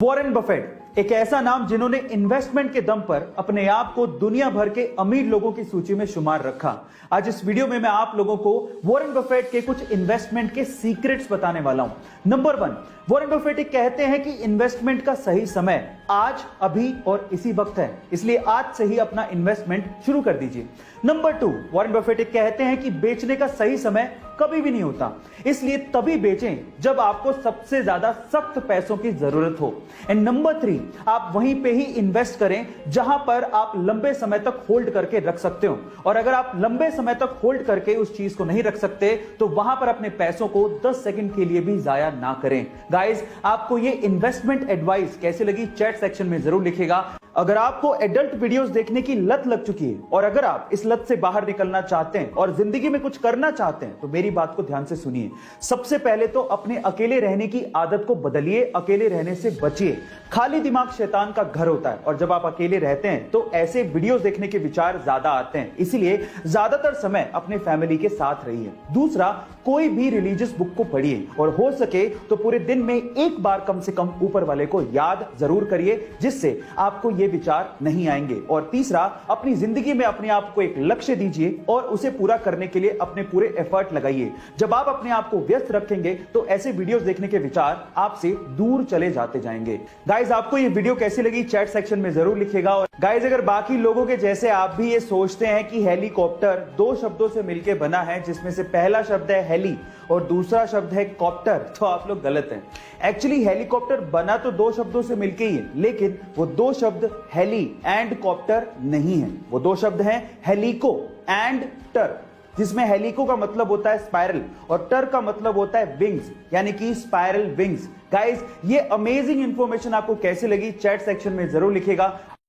Warren Buffett एक ऐसा नाम जिन्होंने इन्वेस्टमेंट के दम पर अपने आप को दुनिया भर के अमीर लोगों की सूची में शुमार रखा। आज इस वीडियो में मैं आप लोगों को वॉरेन बफेट के कुछ इन्वेस्टमेंट के सीक्रेट्स बताने वाला हूं। नंबर 1, वॉरेन बफेट कहते हैं कि इन्वेस्टमेंट का सही समय आज, अभी और इसी वक्त है, इसलिए आज से ही अपना इन्वेस्टमेंट शुरू कर दीजिए। नंबर 2, वॉरेन बफेट कहते हैं कि बेचने का सही समय कभी भी नहीं होता, इसलिए तभी बेचें जब आपको सबसे ज्यादा सख्त पैसों की जरूरत हो। एंड नंबर 3, आप वहीं पे ही इन्वेस्ट करें जहां पर आप लंबे समय तक होल्ड करके रख सकते हो, और अगर आप लंबे समय तक होल्ड करके उस चीज को नहीं रख सकते तो वहां पर अपने पैसों को 10 सेकंड के लिए भी जाया ना करें। गाइस, आपको ये इन्वेस्टमेंट एडवाइस कैसे लगी चैट सेक्शन में जरूर लिखिएगा। अगर आपको एडल्ट वीडियोस देखने की लत लग चुकी है और अगर आप इस लत से बाहर निकलना चाहते हैं और जिंदगी में कुछ करना चाहते हैं तो मेरी बात को ध्यान से सुनिए। सबसे पहले तो अपने अकेले रहने की आदत को बदलिए, अकेले रहने से बचिए। खाली दिमाग शैतान का घर होता है और जब आप अकेले रहते हैं तो ऐसे वीडियोस देखने के विचार ज्यादा आते हैं, इसीलिए ज्यादातर समय अपने फैमिली के साथ रहिए। दूसरा, कोई भी रिलीजियस बुक को पढ़िए और हो सके तो पूरे दिन में एक बार कम से कम ऊपर वाले को याद जरूर करिए, जिससे आपको ये विचार नहीं आएंगे। और तीसरा, अपनी जिंदगी में अपने आप को एक लक्ष्य दीजिए और उसे पूरा करने के लिए अपने पूरे एफर्ट लगाइए। जब आप अपने आप को व्यस्त रखेंगे तो ऐसे वीडियोस देखने के विचार आपसे दूर चले जाते जाएंगे। गाइस, आपको ये वीडियो कैसी लगी चैट सेक्शन में जरूर लिखिएगा। और गाइस, अगर बाकी लोगों के जैसे आप भी ये सोचते हैं कि हेलीकॉप्टर 2 शब्दों से मिलकर बना है, जिसमें से पहला शब्द है हेली और दूसरा शब्द है कॉप्टर, तो आप लोग गलत हैं। एक्चुअली हेलीकॉप्टर बना तो 2 शब्दों से मिलकर ही है, लेकिन वो 2 शब्द हेली एंड कॉप्टर नहीं है। वो 2 शब्द हैं हेलिको एंड टर, जिसमें हेलिको का मतलब होता है स्पाइरल और टर का मतलब होता है विंग्स, यानी कि स्पाइरल विंग्स। गाइस, ये अमेजिंग इंफॉर्मेशन आपको कैसे लगी चैट सेक्शन में जरूर लिखिएगा।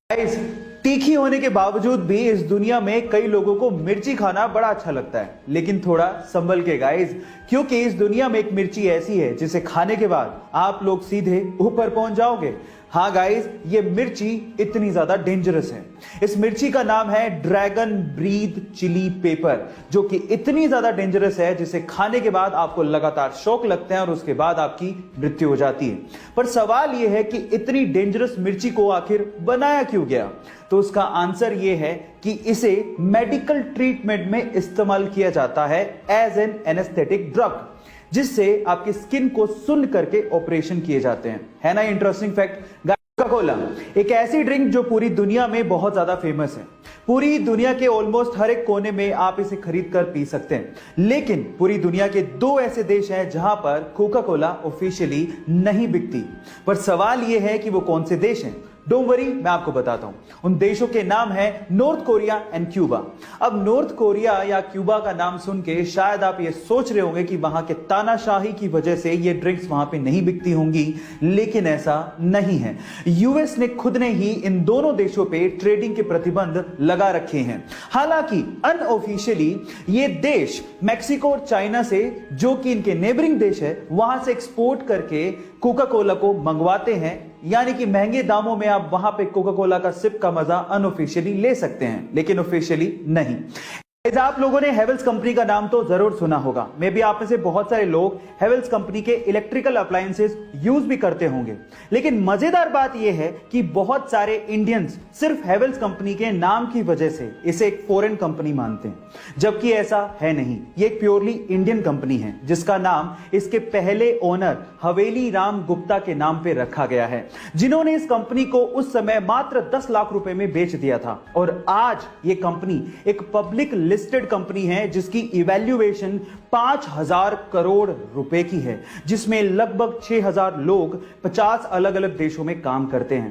गाइस, तीखी होने के बावजूद भी इस दुनिया में कई लोगों को मिर्ची खाना बड़ा अच्छा लगता है, लेकिन थोड़ा संभल के गाइस, क्योंकि इस दुनिया में एक मिर्ची ऐसी है जिसे खाने के बाद आप लोग सीधे ऊपर पहुंच जाओगे। हाँ गाइस, ये मिर्ची इतनी ज्यादा डेंजरस है। इस मिर्ची का नाम है ड्रैगन ब्रीथ चिली पेपर, जो कि इतनी ज्यादा डेंजरस है जिसे खाने के बाद आपको लगातार शौक लगते हैं और उसके बाद आपकी मृत्यु हो जाती है। पर सवाल यह है कि इतनी डेंजरस मिर्ची को आखिर बनाया क्यों गया? तो उसका आंसर यह है कि इसे मेडिकल ट्रीटमेंट में इस्तेमाल किया जाता है एज एन एनेस्थेटिक ड्रग, जिससे आपकी स्किन को सुन्न करके ऑपरेशन किए जाते हैं। है ना इंटरेस्टिंग फैक्ट? कोका कोला एक ऐसी ड्रिंक जो पूरी दुनिया में बहुत ज्यादा फेमस है। पूरी दुनिया के ऑलमोस्ट हर एक कोने में आप इसे खरीद कर पी सकते हैं, लेकिन पूरी दुनिया के 2 ऐसे देश हैं जहां पर कोका कोला ऑफिशियली नहीं बिकती। पर सवाल यह है कि वो कौन से देश हैं? डोंट वरी, मैं आपको बताता हूं। उन देशों के नाम है नॉर्थ कोरिया एंड क्यूबा। अब नॉर्थ कोरिया या क्यूबा का नाम सुन के शायद आप ये सोच रहे होंगे कि वहां के तानाशाही की वजह से ये ड्रिंक्स वहां पे नहीं बिकती होंगी, लेकिन ऐसा नहीं है। यूएस ने खुद ने ही इन दोनों देशों पे ट्रेडिंग के प्रतिबंध लगा रखे हैं। हालांकि अनऑफिशियली ये देश मैक्सिको और चाइना से, जो कि इनके नेबरिंग देश है, वहां से एक्सपोर्ट करके कोका कोला को मंगवाते हैं, यानी कि महंगे दामों में आप वहां पे कोका कोला का सिप का मजा अनऑफिशियली ले सकते हैं, लेकिन ऑफिशियली नहीं। आप लोगों ने हेवेल्स कंपनी का नाम तो जरूर सुना होगा। मे बी आप में से बहुत सारे लोग हेवेल्स कंपनी के इलेक्ट्रिकल अप्लायंसेस यूज भी करते होंगे, लेकिन मजेदार बात यह है कि बहुत सारे इंडियंस सिर्फ हेवेल्स कंपनी के नाम की वजह से इसे एक फॉरेन कंपनी मानते हैं, जबकि ऐसा है नहीं। ये एक प्योरली इंडियन कंपनी है, जिसका नाम इसके पहले ओनर हवेली राम गुप्ता के नाम पे रखा गया है, जिन्होंने इस कंपनी को उस समय मात्र 10 लाख रुपए में बेच दिया था। और आज ये कंपनी एक पब्लिक लिस्टेड कंपनी है जिसकी इवैल्यूएशन 5000 करोड़ रुपए की है, जिसमें लगभग 6000 लोग 50 अलग अलग देशों में काम करते हैं।